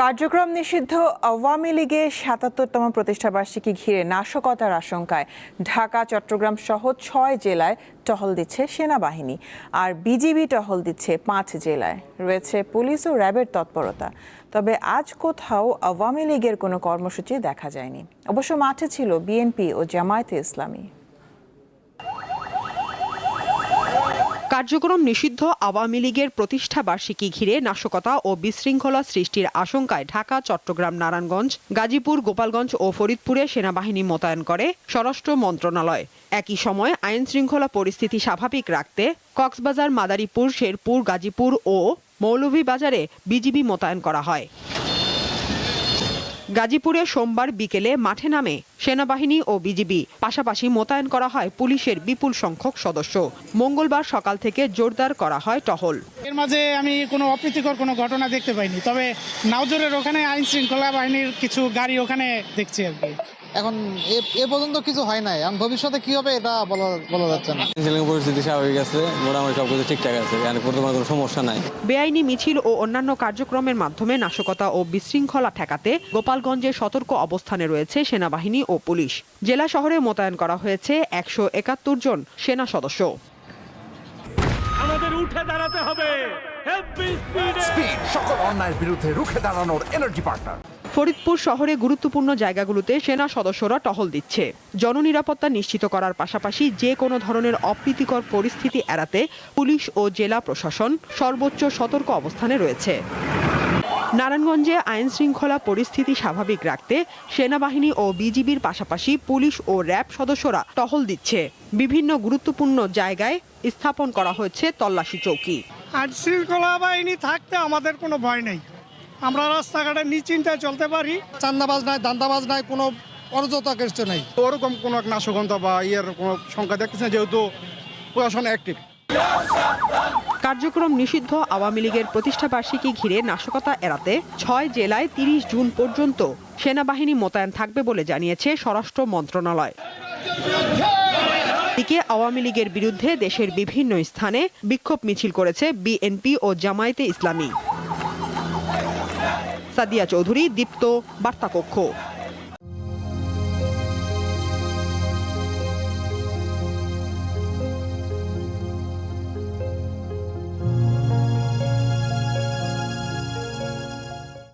কার্যক্রম নিষিদ্ধ আওয়ামী লীগের ৭৭তম প্রতিষ্ঠাবার্ষিকী ঘিরে নাশকতার আশঙ্কায় ঢাকা, চট্টগ্রাম সহ ৬ জেলায় টহল দিচ্ছে সেনাবাহিনী, আর বিজিবি টহল দিচ্ছে ৫ জেলায়। রয়েছে পুলিশ ও র্যাবের তৎপরতা। তবে আজ কোথাও আওয়ামী লীগের কোনো কর্মসূচি দেখা যায়নি। অবশ্য মাঠে ছিল বিএনপি ও জামায়াতে ইসলামী। কার্যক্রম নিষিদ্ধ আওয়ামী লীগের প্রতিষ্ঠা বার্ষিকী ঘিরে নাশকতা ও বিশৃঙ্খলা সৃষ্টির আশঙ্কায় ঢাকা, চট্টগ্রাম, নারায়ণগঞ্জ, গাজীপুর, গোপালগঞ্জ ও ফরিদপুরে সেনাবাহিনী মোতায়েন করে স্বরাষ্ট্র মন্ত্রণালয়। একই সময় আইন শৃঙ্খলা পরিস্থিতি স্বাভাবিক রাখতে কক্সবাজার, মাদারীপুর, শেরপুর, গাজীপুর ও মৌলভীবাজারে বিজিবি মোতায়েন করা হয়। গাজীপুরে সোমবার বিকেলে মাঠে নামে সেনাবাহিনী ও বিজিবি, পাশাপাশি মোতায়েন করা হয় পুলিশের বিপুল সংখ্যক সদস্য। মঙ্গলবার সকাল থেকে জোরদার করা হয় টহল। এর মাঝে আমি কোনো অপ্রীতিকর কোনো ঘটনা দেখতে পাইনি, তবে নাওজরের ওখানে আইন শৃঙ্খলা বাহিনীর কিছু গাড়ি ওখানে দেখছি আর কি। এখন এ পর্যন্ত কিছু হয় নাই, এখন ভবিষ্যতে কি হবে এটা বলা যাচ্ছে না। পরিস্থিতি স্বাভাবিক আছে, মোটামুটি সবকিছু ঠিকঠাক আছে, বর্তমানে কোনো সমস্যা নাই। বেআইনি মিছিল ও অন্যান্য কার্যক্রমের মাধ্যমে নাশকতা ও বিশৃঙ্খলা ঠেকাতে গোপালগঞ্জে সতর্ক অবস্থানে রয়েছে সেনাবাহিনী ও পুলিশ। জেলা শহরে মোতায়েন করা হয়েছে ১৭১ জন সেনা সদস্য। আমাদের উঠে দাঁড়াতে হবে, সকল অন্যায়ের বিরুদ্ধে রুখে দাঁড়ানোর এনার্জি পার্টনার। ফরিদপুর শহরে গুরুত্বপূর্ণ জায়গাগুলোতে সেনা সদস্যরা টহল দিচ্ছে। জননিরাপত্তা নিশ্চিত করার পাশাপাশি যে কোনো ধরনের অপ্রীতিকর পরিস্থিতি এড়াতে পুলিশ ও জেলা প্রশাসন সর্বোচ্চ সতর্ক অবস্থানে রয়েছে। নারায়ণগঞ্জে আইন শৃঙ্খলা পরিস্থিতি স্বাভাবিক রাখতে সেনাবাহিনী ও বিজিবির পাশাপাশি পুলিশ ও র্যাব সদস্যরা টহল দিচ্ছে। বিভিন্ন গুরুত্বপূর্ণ জায়গায় স্থাপন করা হয়েছে তল্লাশি চৌকি। আইন শৃঙ্খলা বাহিনী থাকতে আমাদের কোনো ভয় নেই, আমরা রাস্তাঘাটে নিশ্চিন্তায় চলতে পারি। চান্দাবাজ নাই, দান্দাবাজ নাই, কোনো অরাজকতা কিছু নাই। ওরকম কোনো নাশকতা বা কোনো সংখ্যা দেখতেছে না, যেহেতু প্রশাসন অ্যাক্টিভ। কার্যক্রম নিষিদ্ধ আওয়ামী লীগের প্রতিষ্ঠাবার্ষিকী ঘিরে নাশকতা এড়াতে ৬ জেলায় ৩০ জুন পর্যন্ত সেনাবাহিনী মোতায়েন থাকবে বলে জানিয়েছে স্বরাষ্ট্র মন্ত্রণালয়। এদিকে আওয়ামী লীগের বিরুদ্ধে দেশের বিভিন্ন স্থানে বিক্ষোভ মিছিল করেছে বিএনপি ও জামায়াতে ইসলামী। সাদিয়া চৌধুরী, দীপ্ত, বার্তা কক্ষ।